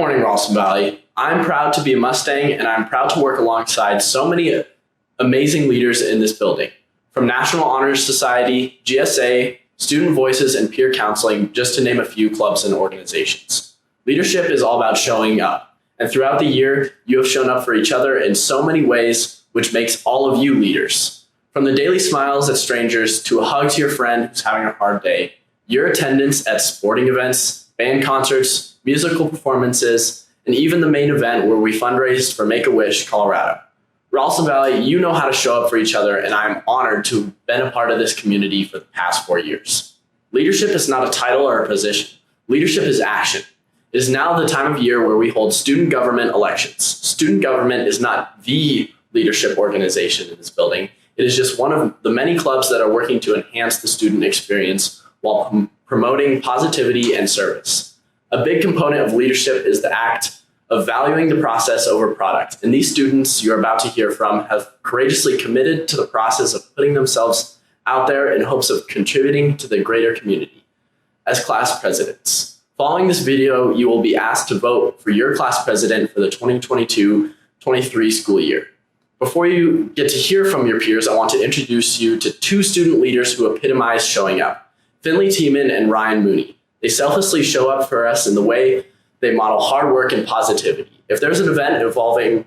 morning, Ralston Valley. I'm proud to be a Mustang, and I'm proud to work alongside so many amazing leaders in this building. From National Honor Society, GSA, Student Voices, and peer counseling, just to name a few clubs and organizations. Leadership is all about showing up. And throughout the year, you have shown up for each other in so many ways, which makes all of you leaders. From the daily smiles at strangers to a hug to your friend who's having a hard day, your attendance at sporting events, band concerts, musical performances, and even the main event where we fundraised for Make-A-Wish, Colorado. Ralston Valley, you know how to show up for each other, and I'm honored to have been a part of this community for the past 4 years. Leadership is not a title or a position. Leadership is action. It is now the time of year where we hold student government elections. Student government is not the leadership organization in this building. It is just one of the many clubs that are working to enhance the student experience while promoting positivity and service. A big component of leadership is the act of valuing the process over product. And these students you're about to hear from have courageously committed to the process of putting themselves out there in hopes of contributing to the greater community. As class presidents, following this video, you will be asked to vote for your class president for the 2022-23 school year. Before you get to hear from your peers, I want to introduce you to two student leaders who epitomize showing up, Finley Tiemann and Ryan Mooney. They selflessly show up for us in the way they model hard work and positivity. If there's an event involving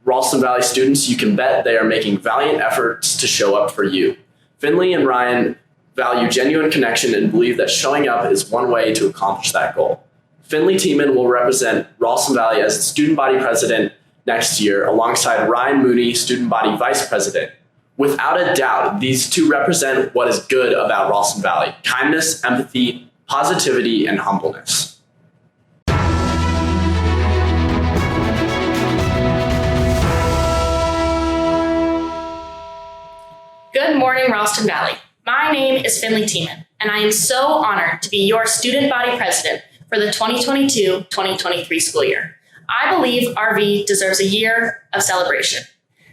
Ralston Valley students, you can bet they are making valiant efforts to show up for you. Finley and Ryan value genuine connection and believe that showing up is one way to accomplish that goal. Finley Tiemann will represent Ralston Valley as the student body president next year, alongside Ryan Mooney, student body vice president. Without a doubt, these two represent what is good about Ralston Valley: kindness, empathy, positivity, and humbleness. Good morning, Ralston Valley. My name is Finley Tiemann, and I am so honored to be your student body president for the 2022-2023 school year. I believe RV deserves a year of celebration.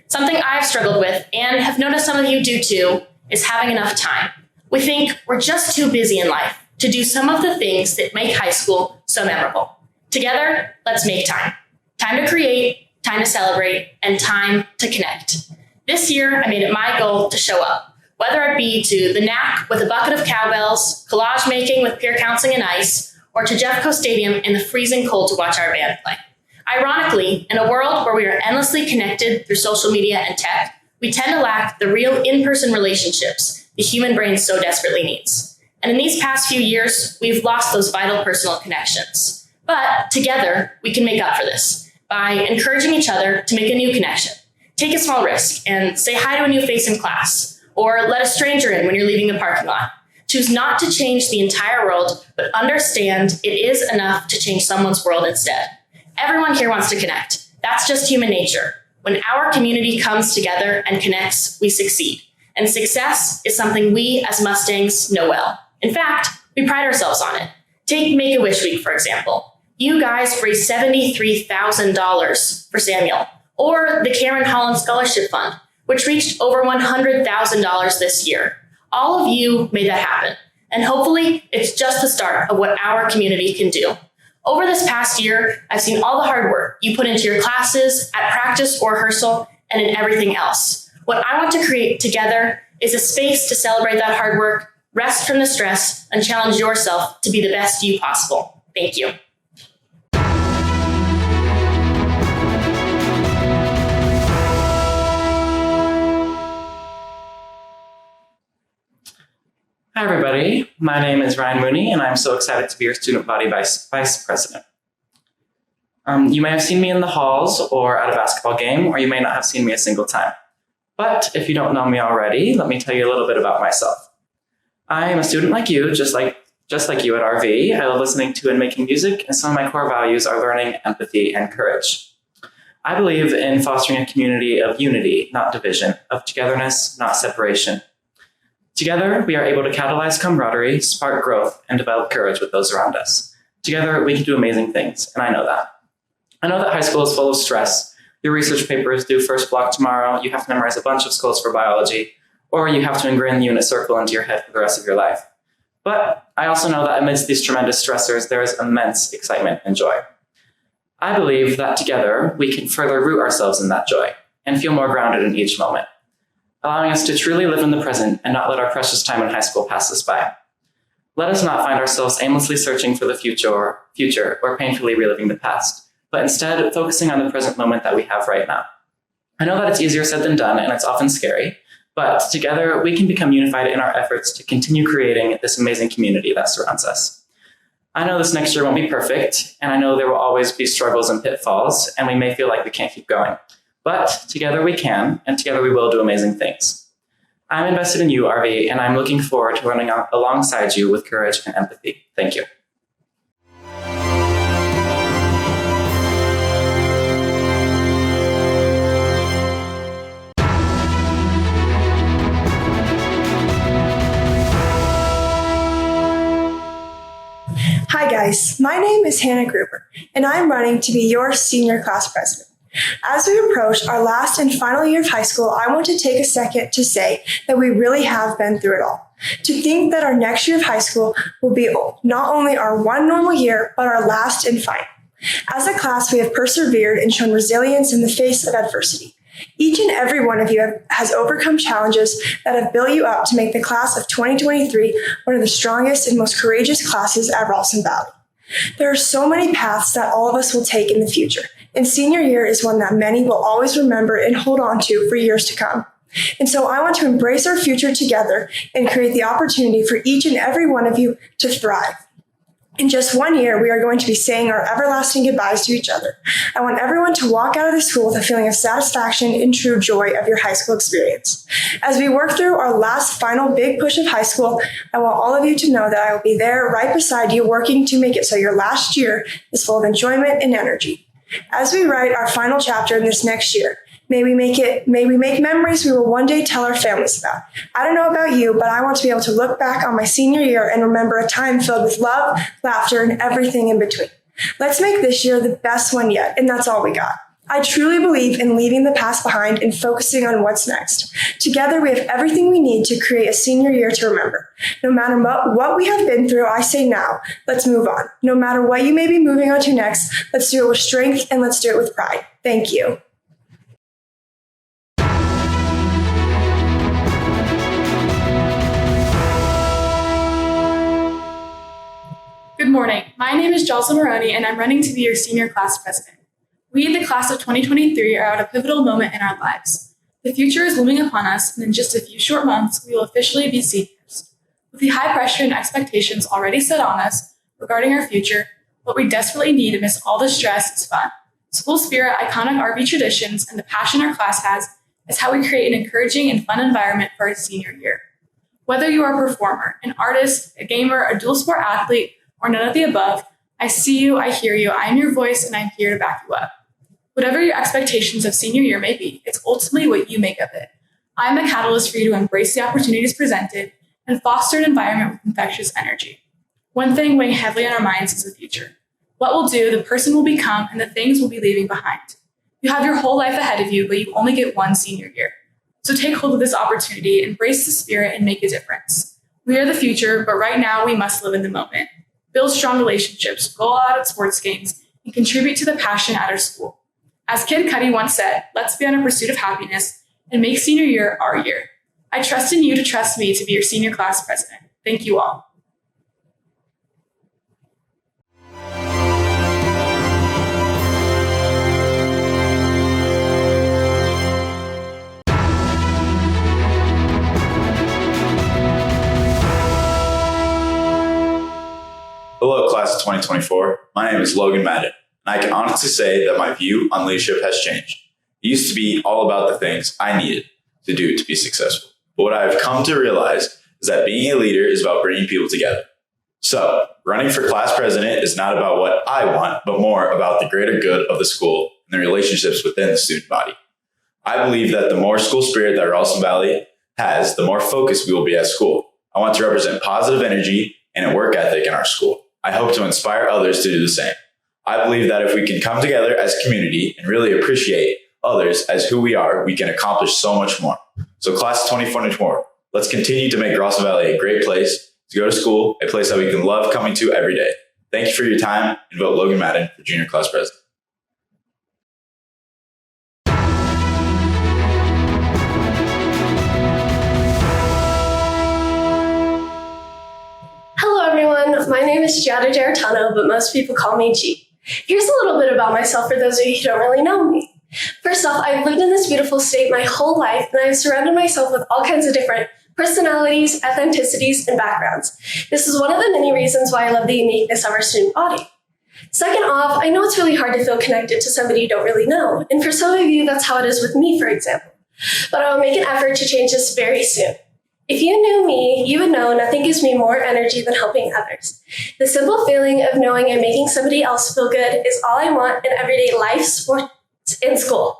Something I've struggled with, and have noticed some of you do too, is having enough time. We think we're just too busy in life to do some of the things that make high school so memorable. Together, let's make time. Time to create, time to celebrate, and time to connect. This year, I made it my goal to show up, whether it be to the NAC with a bucket of cowbells, collage making with peer counseling and ice, or to Jeffco Stadium in the freezing cold to watch our band play. Ironically, in a world where we are endlessly connected through social media and tech, we tend to lack the real in-person relationships the human brain so desperately needs. And in these past few years, we've lost those vital personal connections. But together, we can make up for this by encouraging each other to make a new connection. Take a small risk and say hi to a new face in class, or let a stranger in when you're leaving the parking lot. Choose not to change the entire world, but understand it is enough to change someone's world instead. Everyone here wants to connect. That's just human nature. When our community comes together and connects, we succeed. And success is something we as Mustangs know well. In fact, we pride ourselves on it. Take Make-A-Wish Week, for example. You guys raised $73,000 for Samuel, or the Cameron Holland Scholarship Fund, which reached over $100,000 this year. All of you made that happen. And hopefully, it's just the start of what our community can do. Over this past year, I've seen all the hard work you put into your classes, at practice or rehearsal, and in everything else. What I want to create together is a space to celebrate that hard work, rest from the stress, and challenge yourself to be the best you possible. Thank you. Hi, everybody. My name is Ryan Mooney, and I'm so excited to be your student body vice president. You may have seen me in the halls or at a basketball game, or you may not have seen me a single time. But if you don't know me already, let me tell you a little bit about myself. I am a student like you, just like you at RV. I love listening to and making music, and some of my core values are learning, empathy, and courage. I believe in fostering a community of unity, not division, of togetherness, not separation. Together, we are able to catalyze camaraderie, spark growth, and develop courage with those around us. Together, we can do amazing things, and I know that. I know that high school is full of stress. Your research paper is due first block tomorrow, you have to memorize a bunch of scores for biology, or you have to ingrain the unit circle into your head for the rest of your life. But I also know that amidst these tremendous stressors, there is immense excitement and joy. I believe that together we can further root ourselves in that joy and feel more grounded in each moment, allowing us to truly live in the present and not let our precious time in high school pass us by. Let us not find ourselves aimlessly searching for the future or painfully reliving the past, but instead focusing on the present moment that we have right now. I know that it's easier said than done, and it's often scary, but together we can become unified in our efforts to continue creating this amazing community that surrounds us. I know this next year won't be perfect, and I know there will always be struggles and pitfalls, and we may feel like we can't keep going. But together we can, and together we will do amazing things. I'm invested in you, RV, and I'm looking forward to running alongside you with courage and empathy. Thank you. Hi guys, my name is Hannah Gruber, and I'm running to be your senior class president. As we approach our last and final year of high school, I want to take a second to say that we really have been through it all. To think that our next year of high school will be not only our one normal year, but our last and final. As a class, we have persevered and shown resilience in the face of adversity. Each and every one of you has overcome challenges that have built you up to make the class of 2023 one of the strongest and most courageous classes at Ralston Valley. There are so many paths that all of us will take in the future, and senior year is one that many will always remember and hold on to for years to come. And so I want to embrace our future together and create the opportunity for each and every one of you to thrive. In just 1 year, we are going to be saying our everlasting goodbyes to each other. I want everyone to walk out of the school with a feeling of satisfaction and true joy of your high school experience. As we work through our last final big push of high school, I want all of you to know that I will be there right beside you working to make it so your last year is full of enjoyment and energy. As we write our final chapter in this next year, may we make memories we will one day tell our families about. I don't know about you, but I want to be able to look back on my senior year and remember a time filled with love, laughter, and everything in between. Let's make this year the best one yet, and that's all we got. I truly believe in leaving the past behind and focusing on what's next. Together, we have everything we need to create a senior year to remember. No matter what we have been through, I say now, let's move on. No matter what you may be moving on to next, let's do it with strength and let's do it with pride. Thank you. Good morning. My name is Jalsa Maroney, and I'm running to be your senior class president. We, the class of 2023, are at a pivotal moment in our lives. The future is looming upon us, and in just a few short months, we will officially be seniors. With the high pressure and expectations already set on us regarding our future, what we desperately need amidst all the stress is fun. School spirit, iconic RV traditions, and the passion our class has is how we create an encouraging and fun environment for our senior year. Whether you are a performer, an artist, a gamer, a dual sport athlete, or none of the above, I see you, I hear you, I am your voice, and I'm here to back you up. Whatever your expectations of senior year may be, it's ultimately what you make of it. I'm the catalyst for you to embrace the opportunities presented and foster an environment with infectious energy. One thing weighing heavily on our minds is the future. What we'll do, the person we'll become, and the things we'll be leaving behind. You have your whole life ahead of you, but you only get one senior year. So take hold of this opportunity, embrace the spirit, and make a difference. We are the future, but right now we must live in the moment. Build strong relationships, go all out at sports games, and contribute to the passion at our school. As Kid Cudi once said, let's be on a pursuit of happiness and make senior year our year. I trust in you to trust me to be your senior class president. Thank you all. Hello, class of 2024. My name is Logan Madden, and I can honestly say that my view on leadership has changed. It used to be all about the things I needed to do to be successful. But what I've come to realize is that being a leader is about bringing people together. So, running for class president is not about what I want, but more about the greater good of the school and the relationships within the student body. I believe that the more school spirit that Ralston Valley has, the more focused we will be at school. I want to represent positive energy and a work ethic in our school. I hope to inspire others to do the same. I believe that if we can come together as a community and really appreciate others as who we are, we can accomplish so much more. So class of 2024, let's continue to make Ralston Valley a great place to go to school, a place that we can love coming to every day. Thank you for your time, and vote Logan Madden for junior class president. is Giada Giarratano, but most people call me G. Here's a little bit about myself for those of you who don't really know me. First off, I've lived in this beautiful state my whole life, and I've surrounded myself with all kinds of different personalities, ethnicities, and backgrounds. This is one of the many reasons why I love the uniqueness of our student body. Second off, I know it's really hard to feel connected to somebody you don't really know, and for some of you, that's how it is with me, for example. But I will make an effort to change this very soon. If you knew me, you would know nothing gives me more energy than helping others. The simple feeling of knowing I'm making somebody else feel good is all I want in everyday life, sports, and school.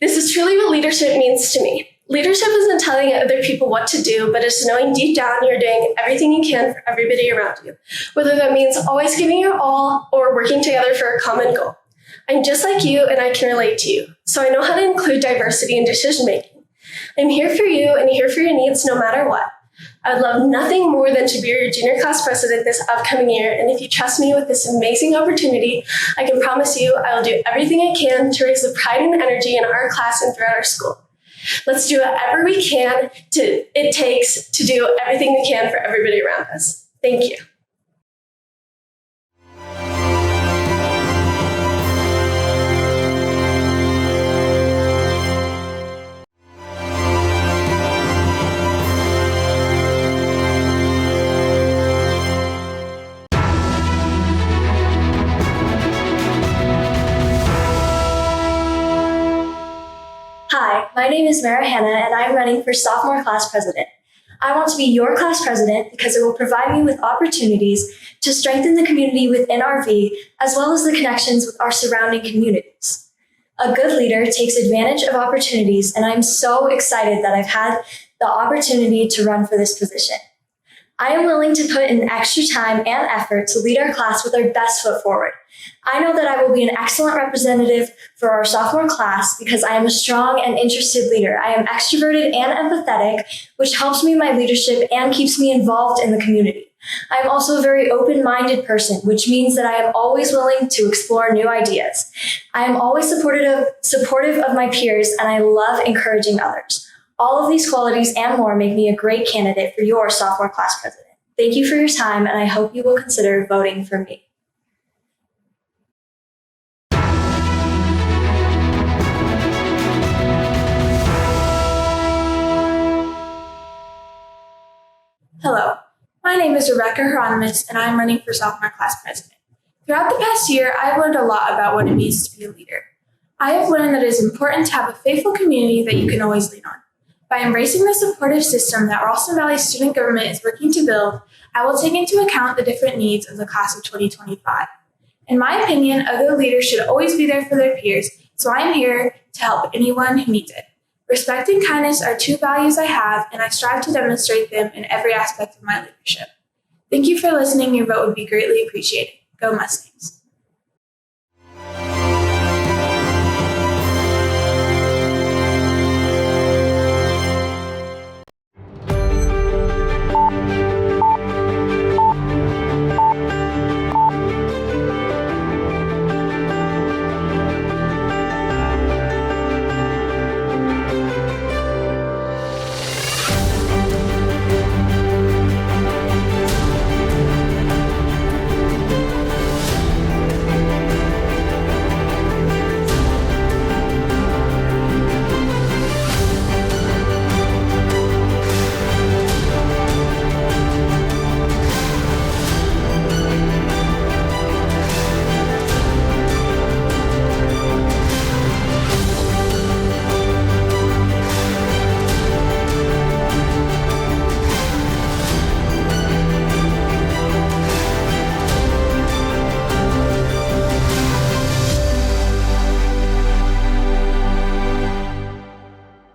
This is truly what leadership means to me. Leadership isn't telling other people what to do, but it's knowing deep down you're doing everything you can for everybody around you, whether that means always giving your all or working together for a common goal. I'm just like you, and I can relate to you, so I know how to include diversity in decision making. I'm here for you and here for your needs no matter what. I would love nothing more than to be your junior class president this upcoming year, and if you trust me with this amazing opportunity, I can promise you I will do everything I can to raise the pride and energy in our class and throughout our school. Let's do whatever it takes to do everything we can for everybody around us. Thank you. Hi, my name is Mara Hanna, and I'm running for Sophomore class president. I want to be your class president because it will provide me with opportunities to strengthen the community within RV, as well as the connections with our surrounding communities. A good leader takes advantage of opportunities, and I'm so excited that I've had the opportunity to run for this position. I am willing to put in extra time and effort to lead our class with our best foot forward. I know that I will be an excellent representative for our sophomore class because I am a strong and interested leader. I am extroverted and empathetic, which helps me in my leadership and keeps me involved in the community. I am also a very open-minded person, which means that I am always willing to explore new ideas. I am always supportive of my peers, and I love encouraging others. All of these qualities and more make me a great candidate for your sophomore class president. Thank you for your time, and I hope you will consider voting for me. Hello, my name is Rebecca Hieronymus, and I'm running for sophomore class president. Throughout the past year, I've learned a lot about what it means to be a leader. I have learned that it is important to have a faithful community that you can always lean on. By embracing the supportive system that Ralston Valley student government is working to build, I will take into account the different needs of the class of 2025. In my opinion, a good leader should always be there for their peers, so I am here to help anyone who needs it. Respect and kindness are two values I have, and I strive to demonstrate them in every aspect of my leadership. Thank you for listening. Your vote would be greatly appreciated. Go Mustangs.